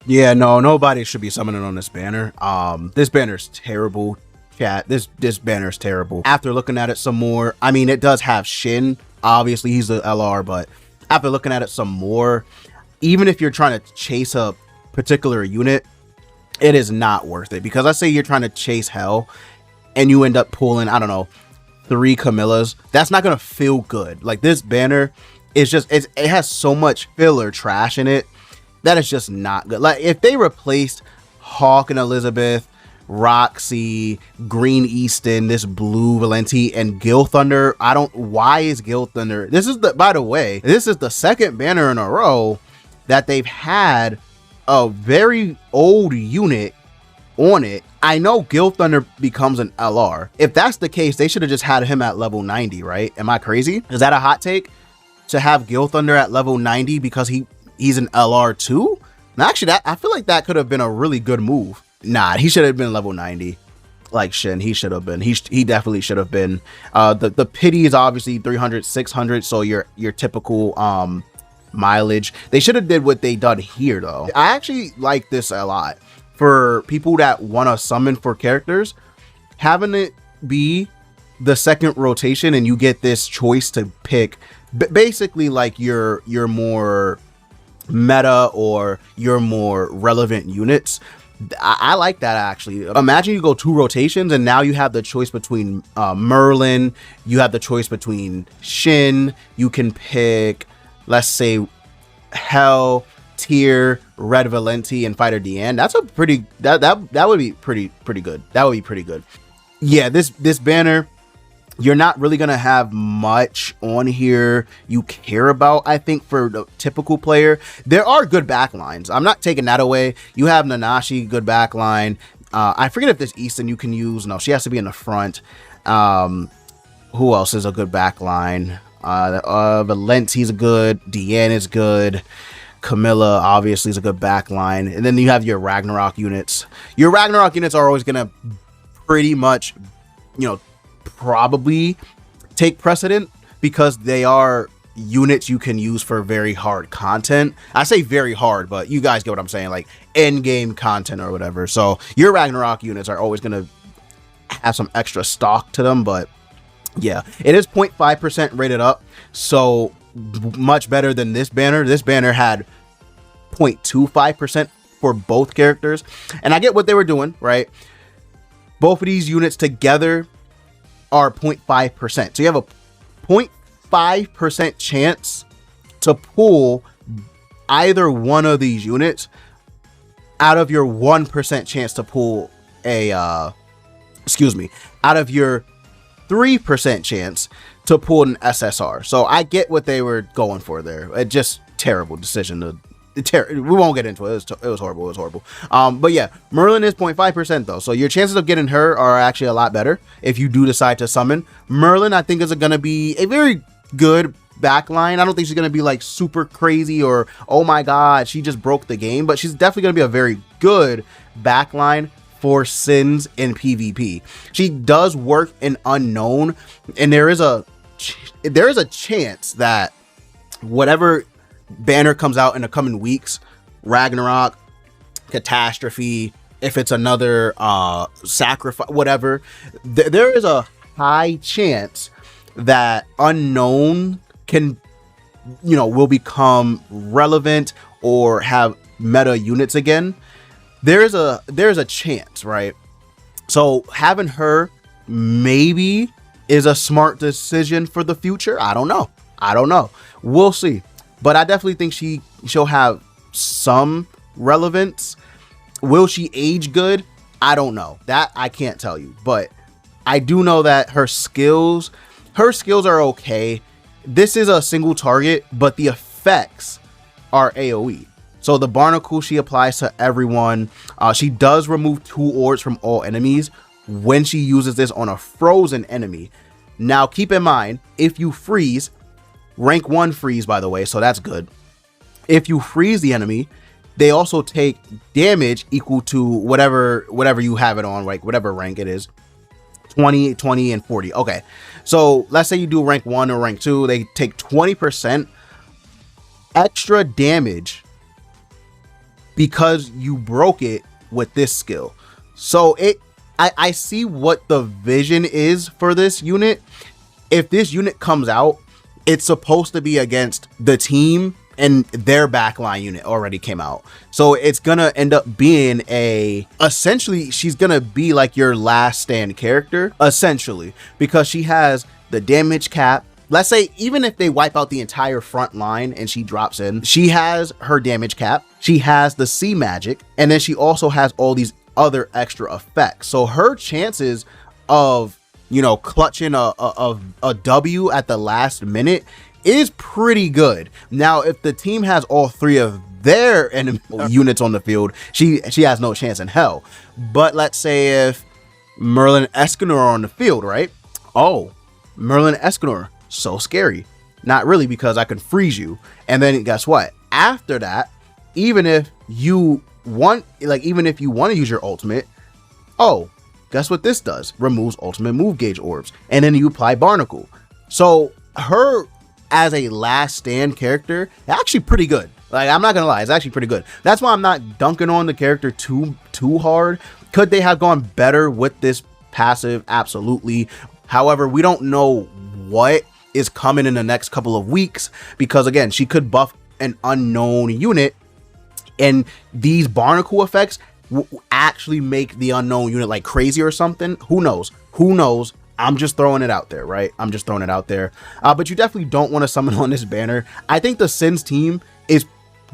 Yeah, no, nobody should be summoning on this banner. This banner's terrible, chat. This banner's terrible. After looking at it some more, I mean, it does have Shin. Obviously, he's the LR, but after looking at it some more, even if you're trying to chase a particular unit, it is not worth it. Because let's say you're trying to chase Hell and you end up pulling, I don't know, 3 Camillas. That's not gonna feel good. Like, this banner is just, it has so much filler trash in it that is just not good. Like, if they replaced Hawk and Elizabeth, Roxy, Green Easton, this blue Valenti, and Gil Thunder, why is Gil Thunder, this is the, by the way, this is the second banner in a row that they've had a very old unit on it. I know Gil Thunder becomes an LR. If that's the case, they should have just had him at level 90, right? Am I crazy? Is that a hot take? To have Gil Thunder at level 90 because he's an LR too? Now, actually, that I feel like that could have been a really good move. Nah, he should have been level 90. Like Shin, he should have been. He definitely should have been. The pity is obviously 300, 600, so your typical mileage. They should have did what they done here though. I actually like this a lot. For people that want to summon for characters, having it be the second rotation and you get this choice to pick basically like your more meta or your more relevant units. I like that actually. Imagine you go 2 rotations and now you have the choice between Merlin, you have the choice between Shin, you can pick, let's say, Hell, Tier, Red Valenti, and Fighter Deanne. That's a pretty that would be pretty good. That would be pretty good. Yeah, this banner, you're not really gonna have much on here you care about. I think for the typical player, there are good backlines. I'm not taking that away. You have Nanashi, good backline. I forget if there's Easton you can use. No, she has to be in the front. Who else is a good backline? Valenti's good. Deanne is good. Camilla obviously is a good backline. And then you have your Ragnarok units. Your Ragnarok units are always gonna pretty much, you know, probably take precedent because they are units you can use for very hard content. I say very hard, but you guys get what I'm saying, like end game content or whatever. So your Ragnarok units are always going to have some extra stock to them. But yeah, it is 0.5% rated up, so much better than this banner. This banner had 0.25% for both characters, and I get what they were doing, right? Both of these units together are 0.5%. So you have a 0.5% chance to pull either one of these units out of your 1% chance to pull a, out of your 3% chance to pull an SSR. So I get what they were going for there. It just terrible decision to we won't get into it. It was horrible. It was horrible. But yeah, Merlin is 0.5% though. So your chances of getting her are actually a lot better if you do decide to summon. Merlin, I think, is going to be a very good backline. I don't think she's going to be like super crazy or, oh my God, she just broke the game. But she's definitely going to be a very good backline for Sins in PvP. She does work in Unknown. And there is a chance that whatever banner comes out in the coming weeks, Ragnarok, Catastrophe, if it's another sacrifice, whatever, there is a high chance that Unknown can, you know, will become relevant or have meta units again. There's a chance, right? So having her maybe is a smart decision for the future. I don't know. We'll see. But I definitely think she'll have some relevance. Will she age good? I don't know. That I can't tell you. But I do know that her skills are okay. This is a single target, but the effects are AoE. So the Barnacle she applies to everyone. She does remove 2 orbs from all enemies when she uses this on a frozen enemy. Now keep in mind, if you freeze, rank 1 freeze, by the way, so that's good. If you freeze the enemy, they also take damage equal to whatever you have it on, like whatever rank it is. 20, 20, and 40. Okay, so let's say you do rank 1 or rank 2, they take 20% extra damage because you broke it with this skill. So I see what the vision is for this unit. If this unit comes out, it's supposed to be against the team, and their backline unit already came out. So it's gonna end up being essentially, she's gonna be like your last stand character, essentially, because she has the damage cap. Let's say even if they wipe out the entire front line and she drops in, she has her damage cap, she has the sea magic, and then she also has all these other extra effects. So her chances of, you know, clutching a W at the last minute is pretty good. Now, if the team has all three of their enemy units on the field, she has no chance in hell. But let's say if Merlin Escanor are on the field, right? Oh, Merlin Escanor, so scary. Not really, because I can freeze you. And then guess what? After that, even if you want to use your ultimate, oh, guess what this does? Removes ultimate move gauge orbs. And then you apply Barnacle. So her as a last stand character, actually pretty good. Like, I'm not gonna lie, it's actually pretty good. That's why I'm not dunking on the character too hard. Could they have gone better with this passive? Absolutely. However, we don't know what is coming in the next couple of weeks, because again, she could buff an unknown unit, and these Barnacle effects actually make the unknown unit like crazy or something. Who knows? I'm just throwing it out there, right? I'm just throwing it out there. But you definitely don't want to summon on this banner. I think the Sins team is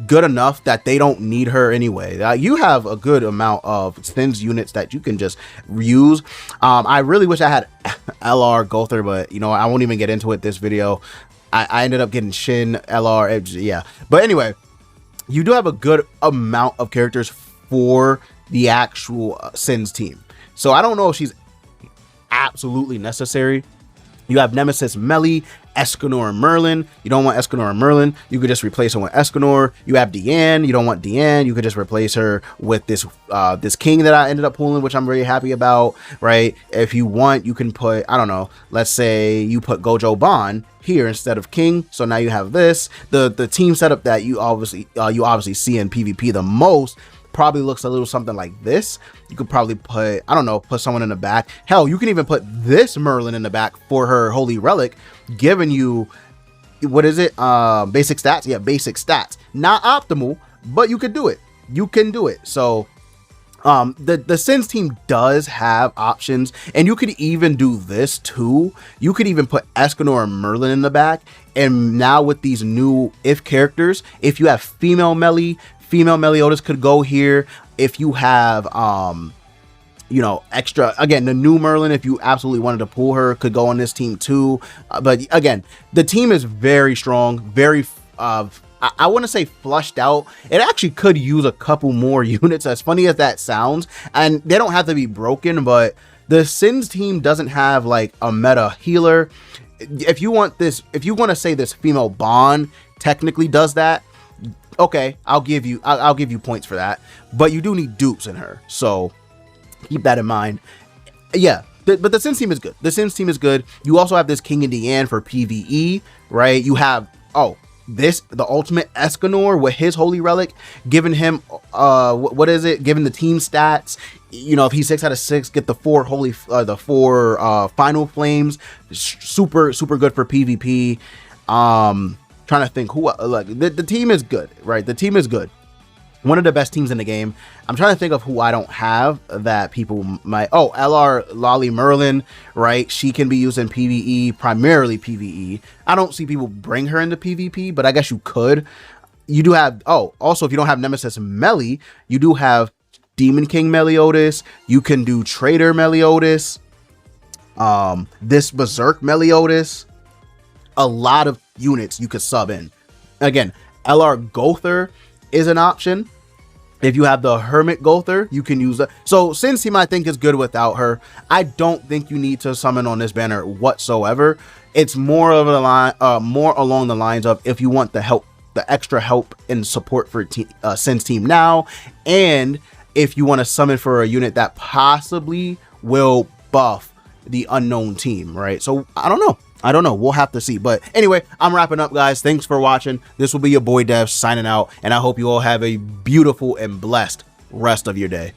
good enough that they don't need her anyway. You have a good amount of Sins units that you can just use. I really wish I had LR Gother, but you know, I won't even get into it this video. I ended up getting Shin, LR, yeah. But anyway, you do have a good amount of characters for the actual Sins team. So I don't know if she's absolutely necessary. You have Nemesis Melly, Escanor, and Merlin. You don't want Escanor and Merlin. You could just replace her with Escanor. You have Deanne. You don't want Deanne. You could just replace her with this this king that I ended up pulling, which I'm very happy about, right? If you want, you can put, I don't know, let's say you put Gojo Ban here instead of king. So now you have this. The team setup that you obviously see in PvP the most probably looks a little something like this. You could probably put, I don't know, put someone in the back. Hell, you can even put this Merlin in the back for her holy relic, giving you, what is it, basic stats? Yeah, basic stats. Not optimal, but you could do it. You can do it. So the Sins team does have options, and you could even do this too. You could even put Escanor and Merlin in the back, and now with these new if characters, if you have female Meliodas could go here. If you have you know, extra, again, the new Merlin, if you absolutely wanted to pull her, could go on this team too. But again, the team is very strong, very I want to say flushed out. It actually could use a couple more units, as funny as that sounds, and they don't have to be broken. But the Sins team doesn't have like a meta healer. If you want to say this female Bond technically does that, okay, I'll give you points for that. But you do need dupes in her, so keep that in mind. Yeah, but the Sins team is good. The Sins team is good. You also have this King and Deanne for PvE, right? You have the ultimate Escanor with his holy relic, giving him what is it? Giving the team stats. You know, if he's 6 out of 6, get the 4 final flames. Super good for PvP. Trying to think who, like, the team is good, right? The team is good. One of the best teams in the game. I'm trying to think of who I don't have that people might. Oh, LR Lolly Merlin, right? She can be used in PvE, primarily PvE. I don't see people bring her into PvP, but I guess you could. You do have, also, if you don't have Nemesis Melly, you do have Demon King Meliodas. You can do Traitor Meliodas. This Berserk Meliodas. A lot of units you could sub in. Again, LR Gother is an option. If you have the Hermit Gother, you can use that. So Sins team, I think, is good without her. I don't think you need to summon on this banner whatsoever. It's more of a line, more along the lines of if you want the help, the extra help and support for Sins team now, and if you want to summon for a unit that possibly will buff the unknown team, right? So I don't know. I don't know. We'll have to see. But anyway, I'm wrapping up, guys. Thanks for watching. This will be your boy Dev signing out, and I hope you all have a beautiful and blessed rest of your day.